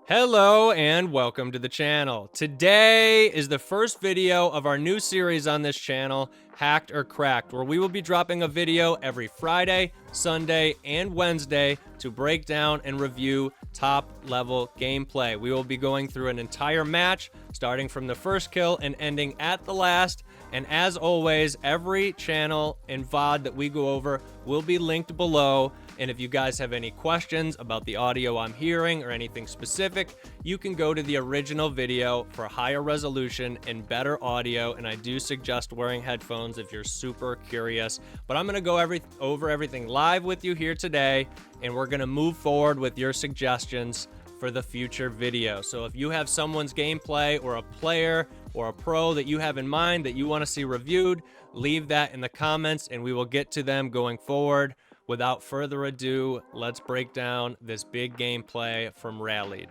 Hello and welcome to the channel. Today is the first video of our new series on this channel, Hacked or Cracked, where we will be dropping a video every Friday, Sunday, and Wednesday to break down and review top level gameplay. We will be going through an entire match, starting from the first kill and ending at the last. And as always, every channel and VOD that we go over will be linked below. And if you guys have any questions about the audio I'm hearing or anything specific, you can go to the original video for higher resolution and better audio. And I do suggest wearing headphones if you're super curious. But I'm going to go over everything live with you here today, and we're going to move forward with your suggestions for the future video. So if you have someone's gameplay or a player or a pro that you have in mind that you want to see reviewed, leave that in the comments and we will get to them going forward. Without further ado, let's break down this big gameplay from Rallied.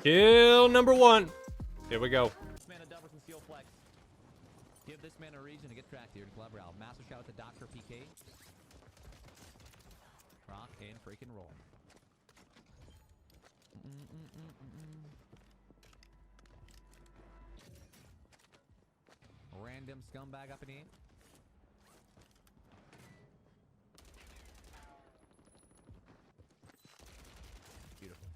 Kill number one. Here we go. This man a double conceal flex. Give this man a reason to get tracked here in Club Round. Massive shout out to Dr. PK. Rock and freaking roll. Random scumbag up in here. Beautiful.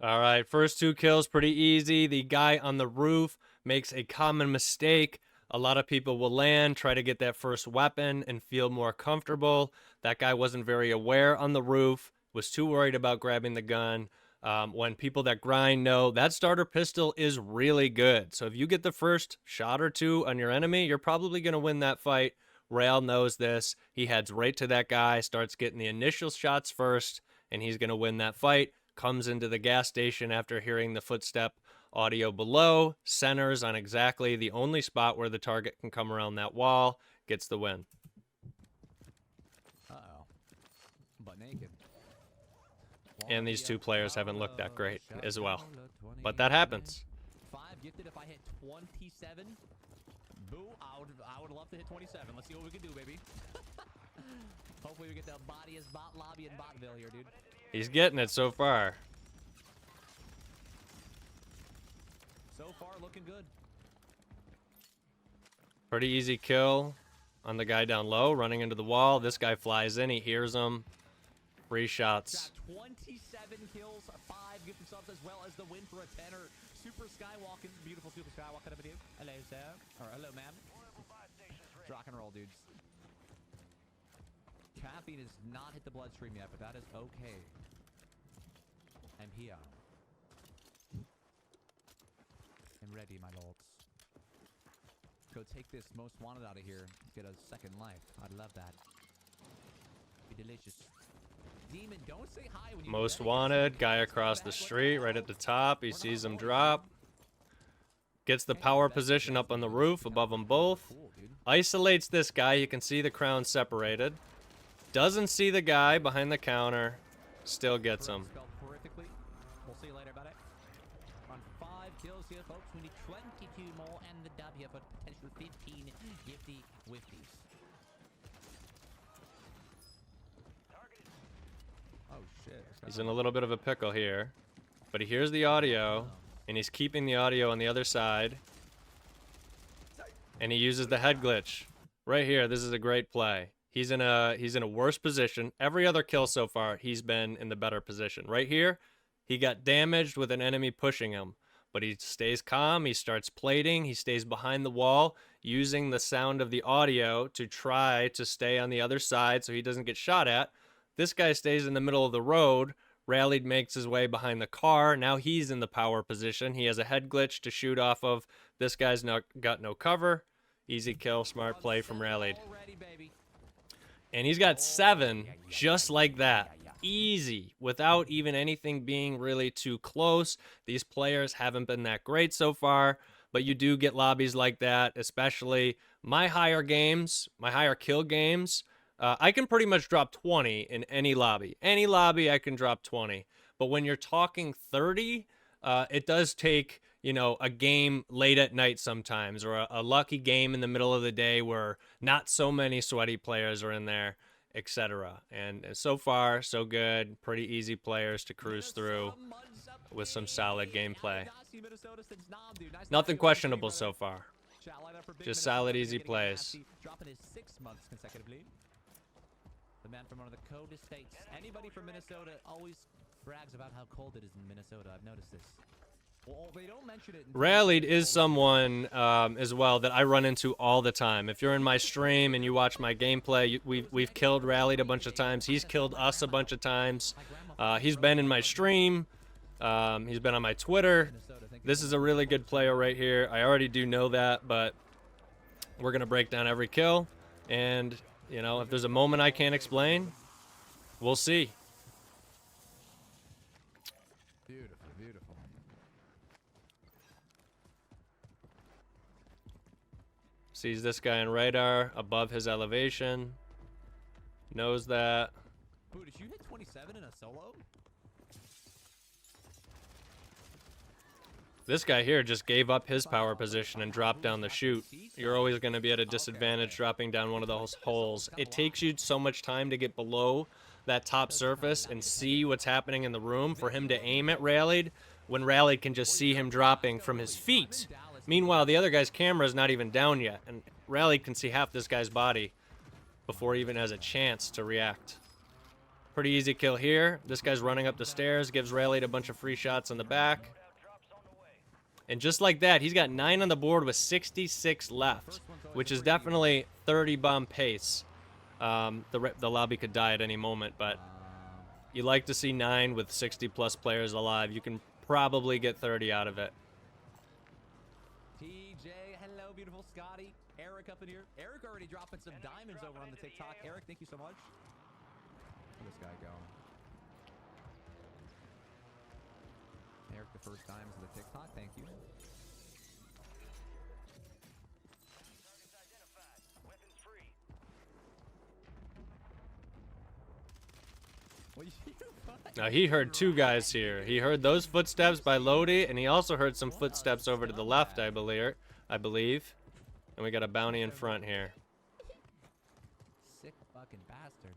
All right, first two kills, pretty easy. The guy on the roof makes a common mistake. A lot of people will land, try to get that first weapon and feel more comfortable. That guy wasn't very aware on the roof, was too worried about grabbing the gun. When people that grind know that starter pistol is really good. So if you get the first shot or two on your enemy, you're probably going to win that fight. Rail knows this. He heads right to that guy, starts getting the initial shots first, and he's going to win that fight. Comes into the gas station after hearing the footstep audio below, centers on exactly the only spot where the target can come around that wall, gets the win. Uh-oh. Butt naked. And these two players haven't looked that great as well. But that happens. 5 gifted if I hit 27. Boo, I would love to hit 27. Let's see what we can do, baby. Hopefully we get the bodiest bot lobby in Botville here, dude. He's getting it so far. So far, looking good. Pretty easy kill on the guy down low, running into the wall. This guy flies in, he hears him. Free shots. Got 27 kills, 5 gifted subs, as well as the win for a 10er. Super Skywalking, beautiful Super Skywalking up in here. Hello, sir. Or hello, ma'am. Rock and roll, dudes. Caffeine has not hit the bloodstream yet, but that is okay. I'm here. And ready, my lords. Go take this most wanted out of here. Get a second life. I'd love that. Be delicious. Demon, don't say hi when you Most wanted, guy across the street, right at the top. He sees him drop. Gets the power position up on the roof above them both. Isolates this guy. You can see the crown separated. Doesn't see the guy behind the counter. Still gets him. We'll see you later about it. On 5 kills here, folks. We need 22 more and the dub here for potential 15 gifty wifties. Oh shit. He's in a little bit of a pickle here. But he hears the audio, and he's keeping the audio on the other side. And he uses the head glitch. Right here, this is a great play. He's in a worse position. Every other kill so far, he's been in the better position. Right here, he got damaged with an enemy pushing him. But he stays calm, he starts plating, he stays behind the wall, using the sound of the audio to try to stay on the other side so he doesn't get shot at. This guy stays in the middle of the road. Rallied makes his way behind the car. Now he's in the power position. He has a head glitch to shoot off of. This guy's got no cover. Easy kill, smart play from Rallied. And he's got 7 just like that. Easy, without even anything being really too close. These players haven't been that great so far, but you do get lobbies like that, especially my higher games, my higher kill games. I can pretty much drop 20 in any lobby. Any lobby, I can drop 20. But when you're talking 30, it does take, you know, a game late at night sometimes, or a lucky game in the middle of the day where not so many sweaty players are in there. etc. And so far, so good. Pretty easy players to cruise through with some solid gameplay. Nothing questionable so far. Just solid, easy plays. Dropping his 6 months consecutively. The man from one of the coldest states. Anybody from Minnesota always brags about how cold it is in Minnesota. I've noticed this. Well, they don't mention it. Rallied is someone as well that I run into all the time. If you're in my stream and you watch my gameplay, we've killed Rallied a bunch of times. He's killed us a bunch of times. He's been in my stream. He's been on my Twitter. This is a really good player right here. I already do know that, but we're going to break down every kill. And, you know, if there's a moment I can't explain, we'll see. Beautiful, beautiful. Sees this guy on radar above his elevation. Knows that. Boo, did you hit 27 in a solo? This guy here just gave up his power position and dropped down the chute. You're always going to be at a disadvantage dropping down one of those holes. It takes you so much time to get below that top surface and see what's happening in the room for him to aim at Rallied, when Rallied can just see him dropping from his feet. Meanwhile, the other guy's camera is not even down yet, and Rallied can see half this guy's body before he even has a chance to react. Pretty easy kill here. This guy's running up the stairs, gives Rallied a bunch of free shots in the back. And just like that, he's got 9 on the board with 66 left, which is definitely 30 bomb pace. The lobby could die at any moment, but you like to see 9 with 60 plus players alive. You can probably get 30 out of it. TJ, hello, beautiful Scotty. Eric up in here. Eric already dropping some diamonds over on the TikTok. Eric, thank you so much. Where'd this guy go? Eric, the first diamonds of the TikTok. Thank you. Now he heard 2 guys here. He heard those footsteps by Lodi, and he also heard some footsteps over to the left, I believe. And we got a bounty in front here. Sick fucking bastard.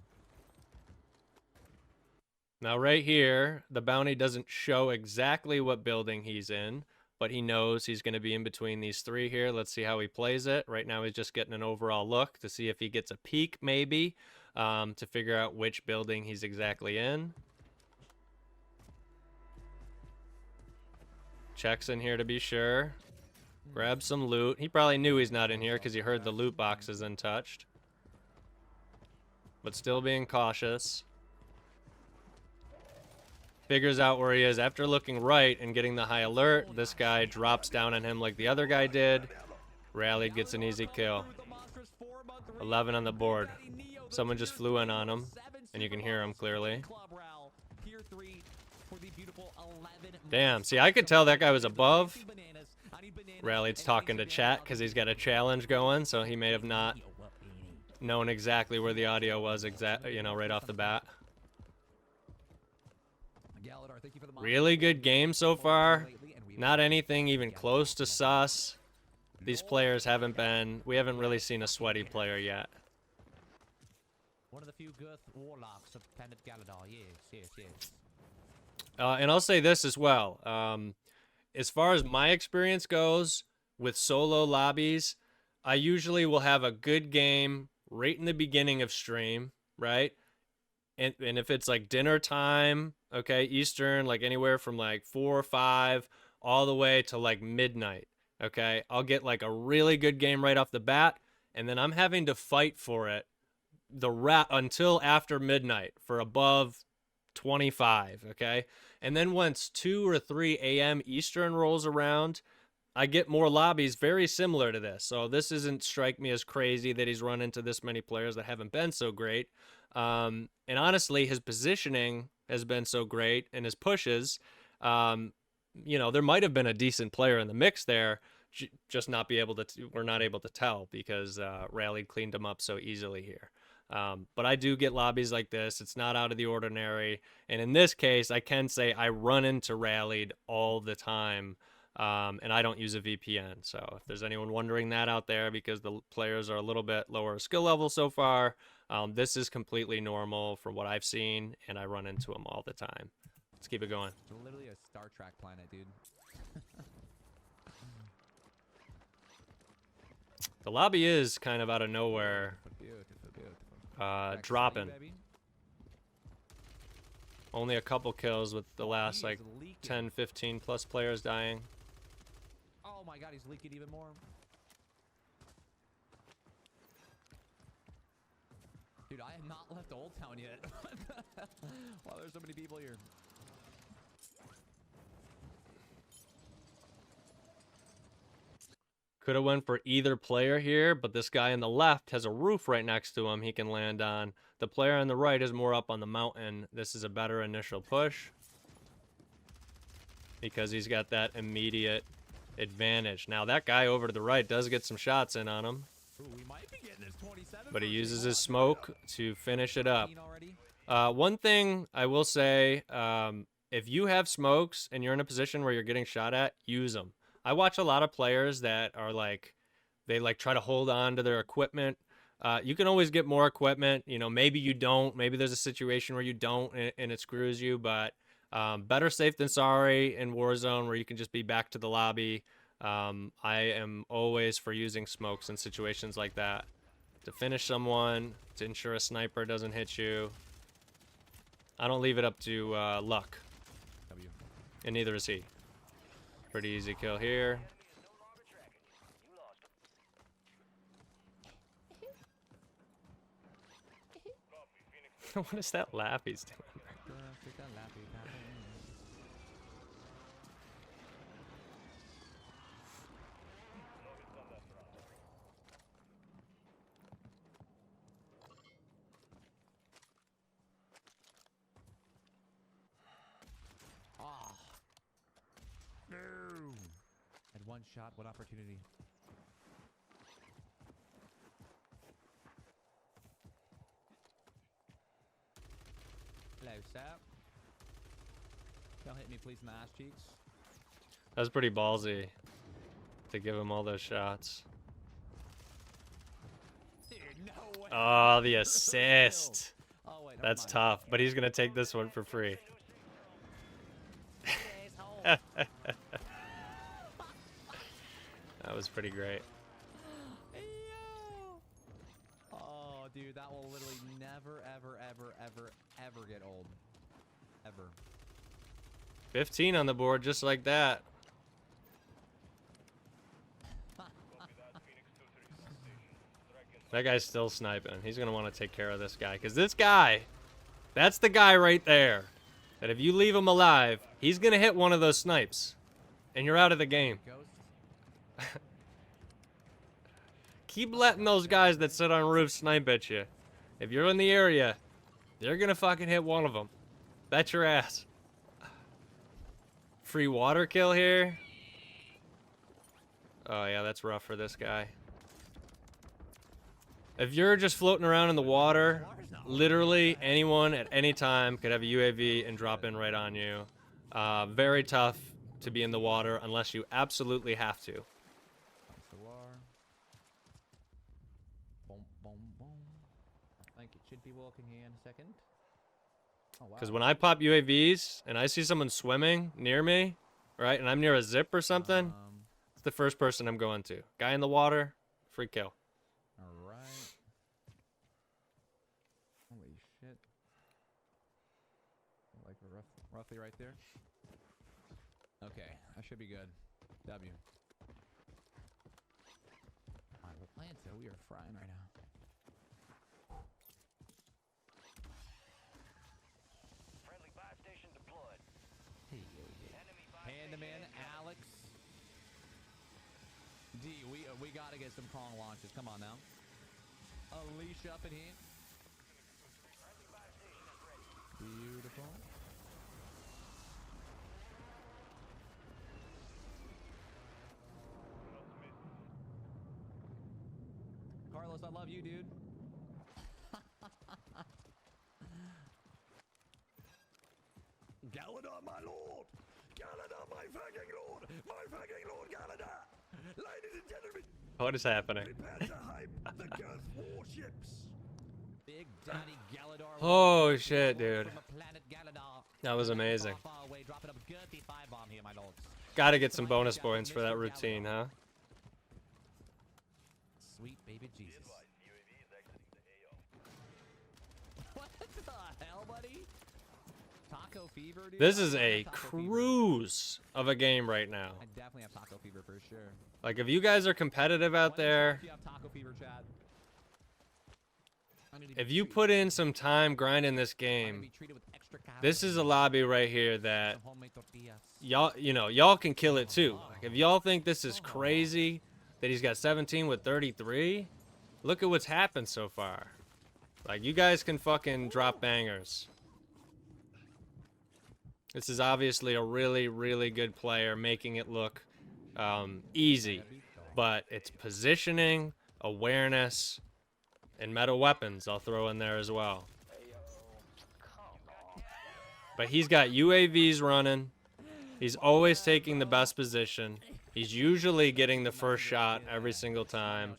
Now right here, the bounty doesn't show exactly what building he's in, but he knows he's going to be in between these 3 here. Let's see how he plays it. Right now he's just getting an overall look to see if he gets a peek, maybe, to figure out which building he's exactly in. Checks in here to be sure. Grabs some loot. He probably knew he's not in here because he heard the loot boxes untouched. But still being cautious. Figures out where he is. After looking right and getting the high alert, this guy drops down on him like the other guy did. Rallied gets an easy kill. 11 on the board. Someone just flew in on him, and you can hear him clearly. Damn, see, I could tell that guy was above. Rallied's talking to chat because he's got a challenge going, so he may have not known exactly where the audio was, right off the bat. Really good game so far. Not anything even close to sus. These players we haven't really seen a sweaty player yet. One of the few good Wallhacks of Planet Galadar. Yes. And I'll say this as well. As far as my experience goes with solo lobbies, I usually will have a good game right in the beginning of stream, right? And if it's like dinner time, okay, Eastern, like anywhere from like 4 or 5 all the way to like midnight, okay? I'll get like a really good game right off the bat, and then I'm having to fight for it until after midnight for above 25, okay? And then once 2 or 3 a.m. Eastern rolls around, I get more lobbies very similar to this. So this doesn't strike me as crazy that he's run into this many players that haven't been so great. And honestly, his positioning has been so great, and his pushes, there might have been a decent player in the mix there, just we're not able to tell because Rallied cleaned him up so easily here. But I do get lobbies like this. It's not out of the ordinary. And in this case, I can say I run into Rallied all the time, and I don't use a VPN. So if there's anyone wondering that out there because the players are a little bit lower skill level so far, This is completely normal from what I've seen, and I run into them all the time. Let's keep it going. It's literally a Star Trek planet, dude. The lobby is kind of out of nowhere, Beautiful, beautiful. dropping. Baby. Only a couple kills with the last He like is leaking. 10, 15 plus players dying. Oh my god, he's leaking even more. Dude, I have not left Old Town yet. Wow, there's so many people here. Could have went for either player here, but this guy on the left has a roof right next to him he can land on. The player on the right is more up on the mountain. This is a better initial push because he's got that immediate advantage. Now that guy over to the right does get some shots in on him. Ooh, we might be getting this 27 But he first uses game. his smoke to finish it up. 15 already? One thing I will say, if you have smokes and you're in a position where you're getting shot at, use them. I watch a lot of players that are like, they like try to hold on to their equipment. You can always get more equipment. You know, maybe you don't. Maybe there's a situation where you don't and it screws you. But better safe than sorry in Warzone, where you can just be back to the lobby. I am always for using smokes in situations like that to finish someone, to ensure a sniper doesn't hit you. I don't leave it up to luck, W. and neither is he. Pretty easy kill here. What is that laugh he's doing? Ah. No. Had one shot, one opportunity. Hello, sir. Don't hit me, please, in the ass cheeks. That was pretty ballsy to give him all those shots. Dude, no way. Oh, the assist. Oh, wait, never That's mind. tough, but he's gonna take this one for free. Asshole. That was pretty great. Yo. Oh, dude, that will literally never, ever, ever, ever, ever get old. Ever. 15 on the board, just like that. That guy's still sniping. He's going to want to take care of this guy. Because this guy, that's the guy right there. That if you leave him alive, he's going to hit one of those snipes. And you're out of the game. Ghost. Keep letting those guys that sit on roofs snipe at you. If you're in the area, they're going to fucking hit one of them. Bet your ass. Free water kill here. Oh, yeah, that's rough for this guy. If you're just floating around in the water, literally anyone at any time could have a UAV and drop in right on you. Very tough to be in the water unless you absolutely have to. That's the war. Boom, boom, boom. I think it should be walking here in a second. Oh, wow. Because when I pop UAVs and I see someone swimming near me, right, and I'm near a zip or something, it's the first person I'm going to. Guy in the water, free kill. Alright. Holy shit. Like roughly right there. Okay, I should be good. W. Alright, we're playing, so we are frying right now. Friendly buy station deployed. Hey, Enemy buy Hand-to-man, Alex. D, we gotta get some prong launches. Come on now. Alicia up in here. Friendly buy station is ready. Beautiful. Carlos, I love you, dude. Galadar, my lord! Galadar, my fucking lord! My fucking lord, Galadar! Ladies and gentlemen, What is happening? prepare to hype the Gulf warships! Big Daddy Galadar. Oh shit, dude. From a planet Galadar. That was amazing. Far away, dropping a girthy firebomb here, my lords. Gotta get some bonus points for that routine, huh? Sweet baby Jesus. What the hell, buddy? Taco fever, dude? This is I a have taco fever. cruise of a game right now. I definitely have taco fever for sure. Like, if you guys are competitive out there, If you have taco fever, Chad. if you put in some time grinding this game, this is a lobby right here that y'all, y'all can kill it too. Like, if y'all think this is crazy that he's got 17 with 33, look at what's happened so far. Like, you guys can fucking drop bangers. This is obviously a really, really good player, making it look easy. But it's positioning, awareness, and metal weapons I'll throw in there as well. But he's got UAVs running. He's always taking the best position. He's usually getting the first shot every single time.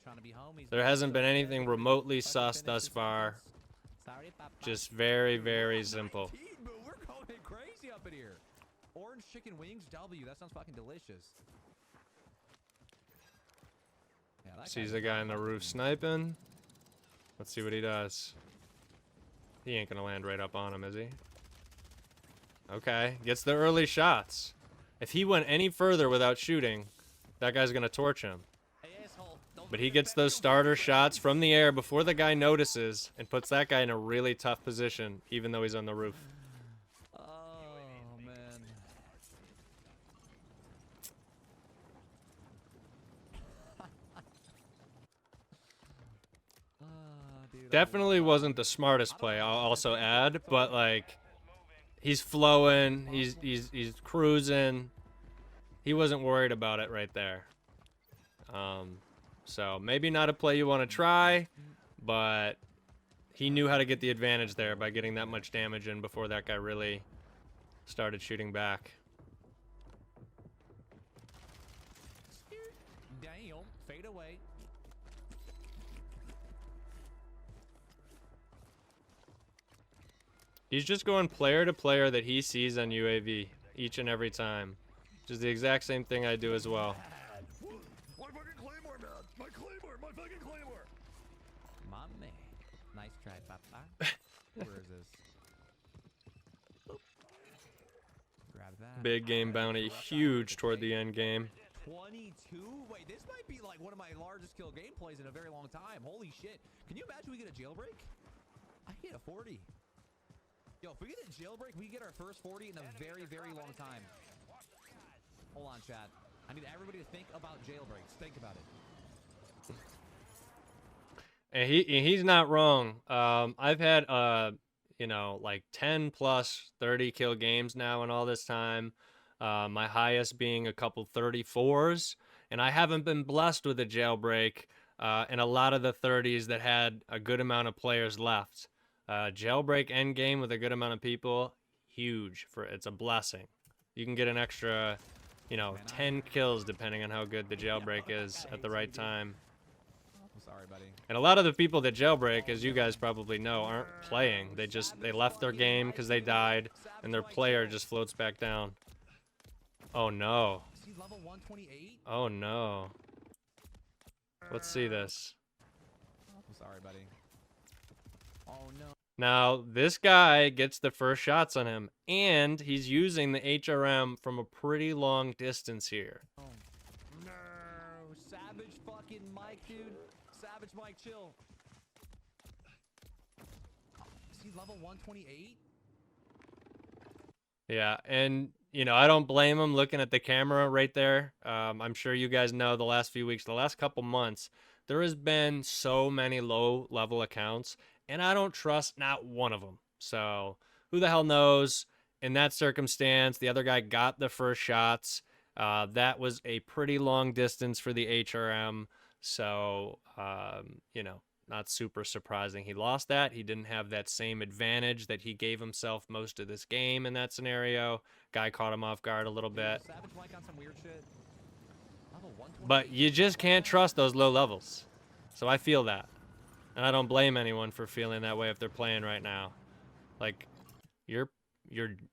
There hasn't been anything remotely sus thus far. Just very, very simple. We're going crazy up in here. Orange chicken wings W. That sounds fucking delicious. Yeah, that Sees guy's the guy on the fucking- roof sniping. Let's see what he does. He ain't gonna land right up on him, is he? Okay, gets the early shots. If he went any further without shooting, that guy's gonna torch him. Hey, asshole, don't But he gets those starter shots from the air before the guy notices and puts that guy in a really tough position, even though he's on the roof. Oh, man. Dude, Definitely wasn't the smartest play, I'll also add, but like, he's flowing, he's cruising. He wasn't worried about it right there. So maybe not a play you want to try, but he knew how to get the advantage there by getting that much damage in before that guy really started shooting back. Damn, fade away. He's just going player to player that he sees on UAV each and every time, which is the exact same thing I do as well. My fucking claymore, man! My claymore! My fucking claymore! Mommy. Nice try, Papa. Where is this? Grab that. Big game bounty, huge toward the end game. 22? Wait, this might be like one of my largest kill gameplays in a very long time. Holy shit. Can you imagine we get a jailbreak? I hit a 40. Yo, if we get a jailbreak, we get our first 40 in a very, very long time. Hold on, chat. I need everybody to think about jailbreaks. Think about it. And he's not wrong. I've had like 10 plus 30 kill games now in all this time. My highest being a couple 34s, and I haven't been blessed with a jailbreak in a lot of the 30s that had a good amount of players left. Jailbreak endgame with a good amount of people, huge. It's a blessing. You can get an extra, 10 kills depending on how good the jailbreak is at the right time. I'm sorry, buddy. And a lot of the people that jailbreak, as you guys probably know, aren't playing. They left their game because they died, and their player just floats back down. Oh no. Is he level 128? Oh no. Let's see this. I'm sorry, buddy. Oh no. Now, this guy gets the first shots on him, and he's using the HRM from a pretty long distance here. Oh. No. Savage fucking Mike, dude. Savage Mike, chill. Is he level 128? Yeah, and, I don't blame him looking at the camera right there. I'm sure you guys know the last few weeks, the last couple months, there has been so many low-level accounts, and I don't trust not one of them. So who the hell knows? In that circumstance, the other guy got the first shots. That was a pretty long distance for the HRM. So, not super surprising. He lost that. He didn't have that same advantage that he gave himself most of this game in that scenario. Guy caught him off guard a little bit. Savage Mike on some weird shit. Level 128. But you just can't trust those low levels. So I feel that. And I don't blame anyone for feeling that way if they're playing right now. Like, you're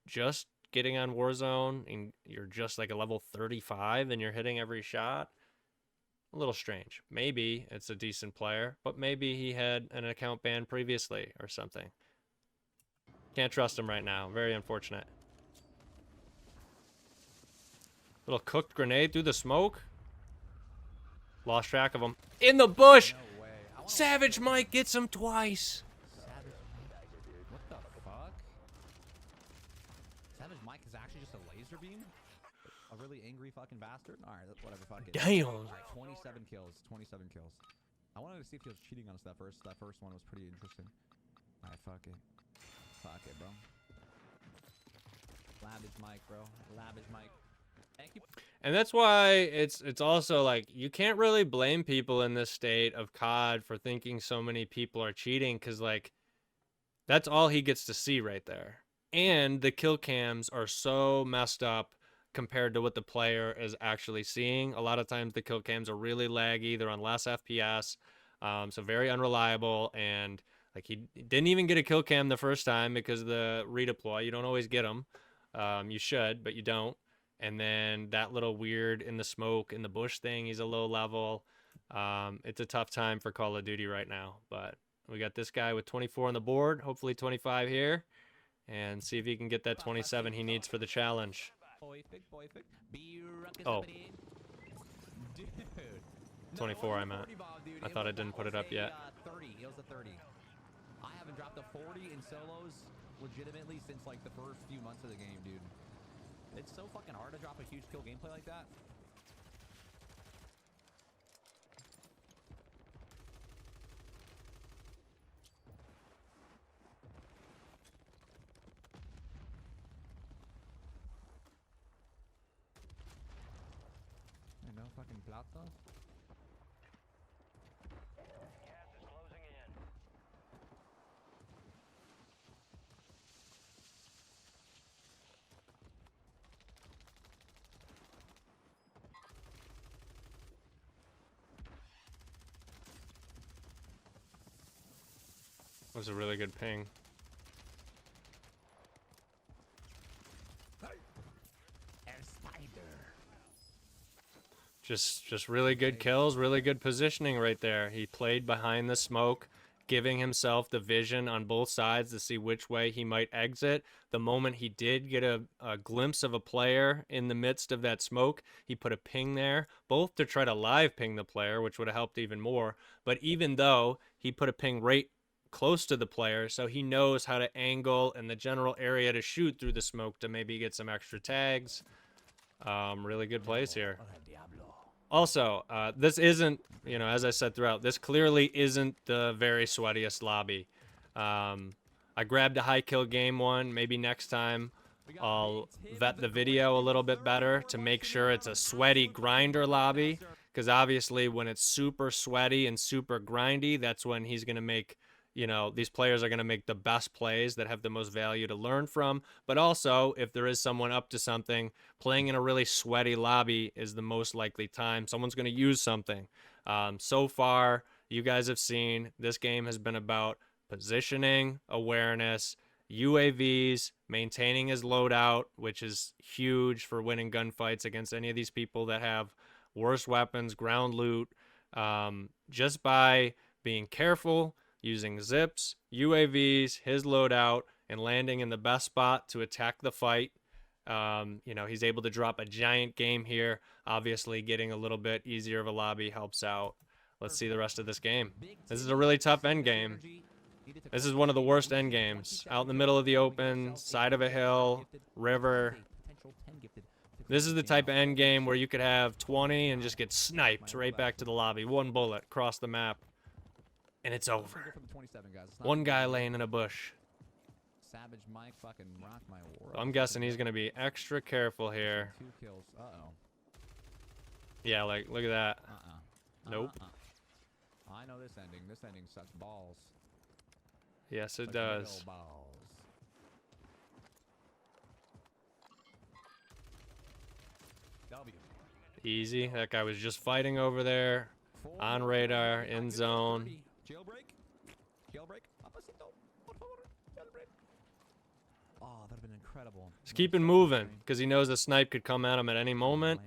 just getting on Warzone and you're just like a level 35 and you're hitting every shot. A little strange. Maybe it's a decent player, but maybe he had an account ban previously or something. Can't trust him right now. Very unfortunate. Little cooked grenade through the smoke. Lost track of him. In the bush! No way. Savage Mike gets him twice. Savage Mike? What the fuck? Savage Mike is actually just a laser beam? A really angry fucking bastard? Alright, whatever, fuck it. Damn. Alright, 27 kills. 27 kills. I wanted to see if he was cheating on us that first. That first one was pretty interesting. Alright, fuck it. Fuck it, bro. Lavish Mike, bro. Lavish Mike. Thank you. And that's why it's also like you can't really blame people in this state of COD for thinking so many people are cheating, because like that's all he gets to see right there. And the kill cams are so messed up compared to what the player is actually seeing. A lot of times the kill cams are really laggy. They're on less FPS, so very unreliable. And like he didn't even get a kill cam the first time because of the redeploy. You don't always get them. You should, but you don't. And then that little weird in the smoke in the bush thing, he's a low level. It's a tough time for Call of Duty right now, but we got this guy with 24 on the board, hopefully 25 here, and see if he can get that 27 he needs for the challenge. Oh, 24 I meant. I thought I didn't put it up yet. 30. It was a 30. I haven't dropped a 40 in solos legitimately since like the first few months of the game, dude. It's so fucking hard to drop a huge kill gameplay like that. No fucking plata. Was a really good ping. Just really good kills, really good positioning right there. He played behind the smoke, giving himself the vision on both sides to see which way he might exit. The moment he did get a glimpse of a player in the midst of that smoke, he put a ping there, both to try to live ping the player, which would have helped even more. But even though he put a ping right close to the player, so he knows how to angle and the general area to shoot through the smoke to maybe get some extra tags. Really good plays here. Also, this isn't, you know, as I said throughout, this clearly isn't the very sweatiest lobby. I grabbed a high kill game one. Maybe next time I'll vet the video a little bit better to make sure it's a sweaty grinder lobby, because obviously when it's super sweaty and super grindy, that's when he's going to make, you know, these players are going to make the best plays that have the most value to learn from. But also, if there is someone up to something, playing in a really sweaty lobby is the most likely time someone's going to use something. So far, you guys have seen this game has been about positioning, awareness, UAVs, maintaining his loadout, which is huge for winning gunfights against any of these people that have worse weapons, ground loot. Just by being careful, using zips, UAVs, his loadout, and landing in the best spot to attack the fight. You know, he's able to drop a giant game here. Obviously, getting a little bit easier of a lobby helps out. Let's see the rest of this game. This is a really tough end game. This is one of the worst end games. Out in the middle of the open, side of a hill, river. This is the type of end game where you could have 20 and just get sniped right back to the lobby. One bullet across the map. And it's over. One guy laying in a bush. Savage Mike fucking rock my world. I'm guessing he's going to be extra careful here. 2 kills. Uh-oh. Yeah, like, look at that. Nope. I know this ending. This ending sucks balls. Yes, it Sucks does. real balls. W. Easy. That guy was just fighting over there. On radar, in zone. Jailbreak? Jailbreak. Papacito. Por favor. Jailbreak. Oh, that'd have been incredible. Just keep it moving, because he knows a snipe could come at him at any moment.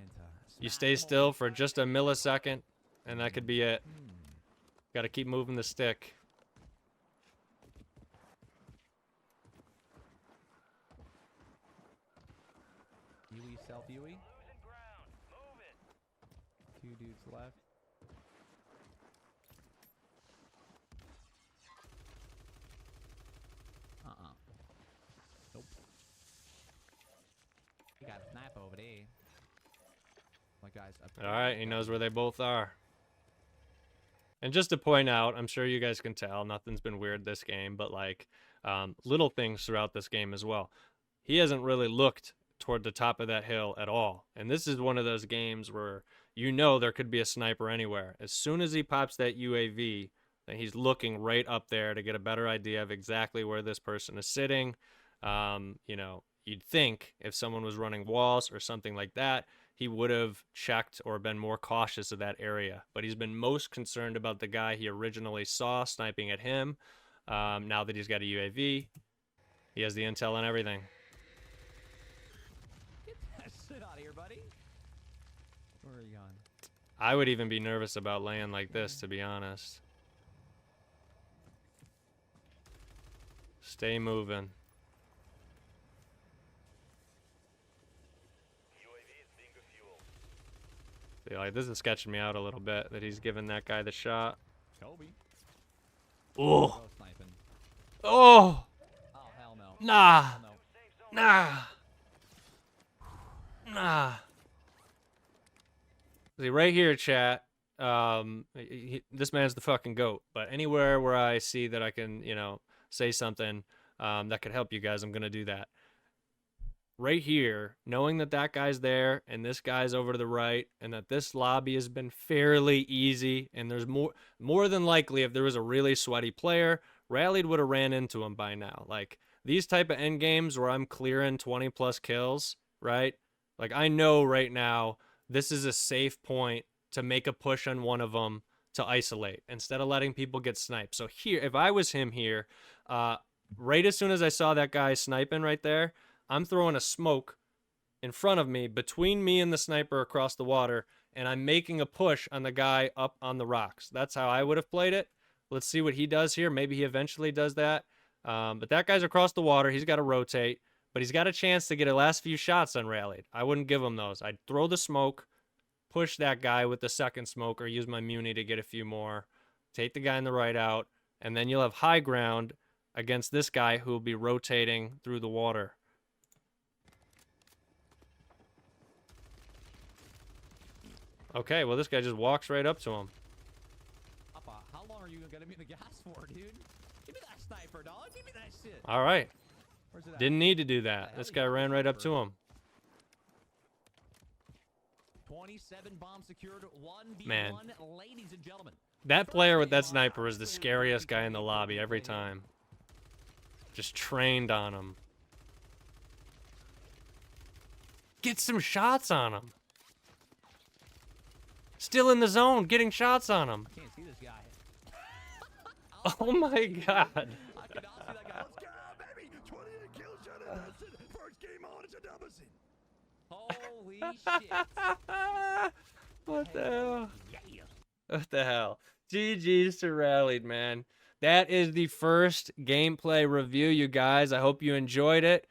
You stay still for just a millisecond, and that could be it. Got to keep moving the stick. Yui, self Yui. Two dudes left. Nope. You got a sniper over there. My guys. All right, he knows where they both are. And just to point out, I'm sure you guys can tell, nothing's been weird this game, but like little things throughout this game as well. He hasn't really looked toward the top of that hill at all. And this is one of those games where you know there could be a sniper anywhere. As soon as he pops that UAV, then he's looking right up there to get a better idea of exactly where this person is sitting. You know, you'd think if someone was running walls or something like that, he would have checked or been more cautious of that area. But he's been most concerned about the guy he originally saw sniping at him. Now that he's got a UAV, he has the intel and everything. Get that shit out of here, buddy. Where are you going? I would even be nervous about laying like this, to be honest. Stay moving. See, like, this is sketching me out a little bit that he's giving that guy the shot. Toby. Oh. Sniping. Oh. Oh, hell no. Nah. Hell no. Nah. Nah. See, right here, chat. This man's the fucking GOAT. But anywhere where I see that I can, you know, say something that could help you guys, I'm gonna do that. Right here, knowing that that guy's there and this guy's over to the right, and that this lobby has been fairly easy, and there's more than likely, if there was a really sweaty player, Rallied would have ran into him by now. Like, these type of end games where I'm clearing 20 plus kills, right? Like, I know right now this is a safe point to make a push on one of them to isolate instead of letting people get sniped. So here, if I was him here, right as soon as I saw that guy sniping right there, I'm throwing a smoke in front of me, between me and the sniper across the water, and I'm making a push on the guy up on the rocks. That's how I would have played it. Let's see what he does here. Maybe he eventually does that. But that guy's across the water. He's got to rotate, but he's got a chance to get a last few shots on Rallied. I wouldn't give him those. I'd throw the smoke, push that guy with the second smoke, or use my muni to get a few more, take the guy in the right out, and then you'll have high ground against this guy who will be rotating through the water. Okay, well, this guy just walks right up to him. Papa, how long are you gonna be in the gas for, dude? Give me that sniper, dog. Give me that shit. All right. Where's it at? Didn't need to do that. This guy ran right up to him. 27 bombs secured, 1v1, Man. ladies and gentlemen. That player with that sniper was the scariest guy in the lobby every time. Just trained on him. Get some shots on him. Still in the zone, getting shots on him. I can't see this guy. Oh my god. I cannot see that guy. Let's go, baby! 28 kills, shot in Dustin. First game on, it's a double scene. Holy shit. What the hell? Yeah. What the hell? GG's to Rallied, man. That is the first gameplay review, you guys. I hope you enjoyed it.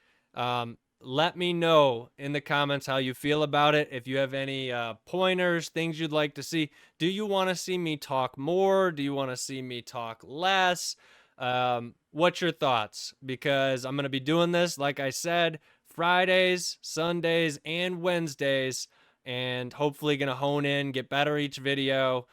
Let me know in the comments how you feel about it. If you have any pointers, things you'd like to see. Do you want to see me talk more? Do you want to see me talk less? What's your thoughts? Because I'm going to be doing this, like I said, Fridays, Sundays, and Wednesdays, and hopefully going to hone in, get better each video.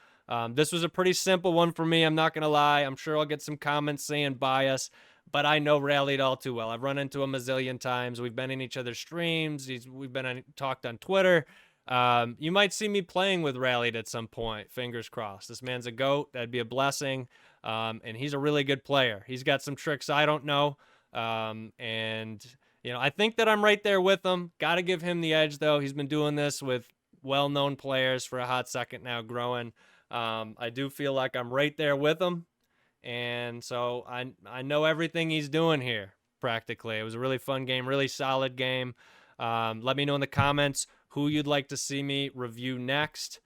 This was a pretty simple one for me. I'm not going to lie. I'm sure I'll get some comments saying bias, but I know Rallied all too well. I've run into him a zillion times. We've been in each other's streams. We've been talked on Twitter. You might see me playing with Rallied at some point. Fingers crossed. This man's a GOAT. That'd be a blessing. And he's a really good player. He's got some tricks I don't know. And, you know, I think that I'm right there with him. Got to give him the edge, though. He's been doing this with well-known players for a hot second now, growing. I do feel like I'm right there with him. and so I know everything he's doing here practically. It was a really fun game, really solid game. Let me know in the comments who you'd like to see me review next.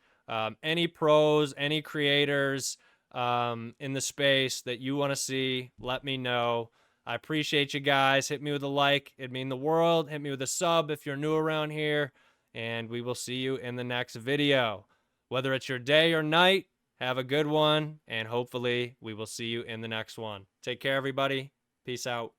Any pros, any creators in the space that you want to see, let me know. I appreciate you guys. Hit me with a like. It'd mean the world. Hit me with a sub if you're new around here. And we will see you in the next video. Whether it's your day or night, have a good one. And hopefully we will see you in the next one. Take care, everybody. Peace out.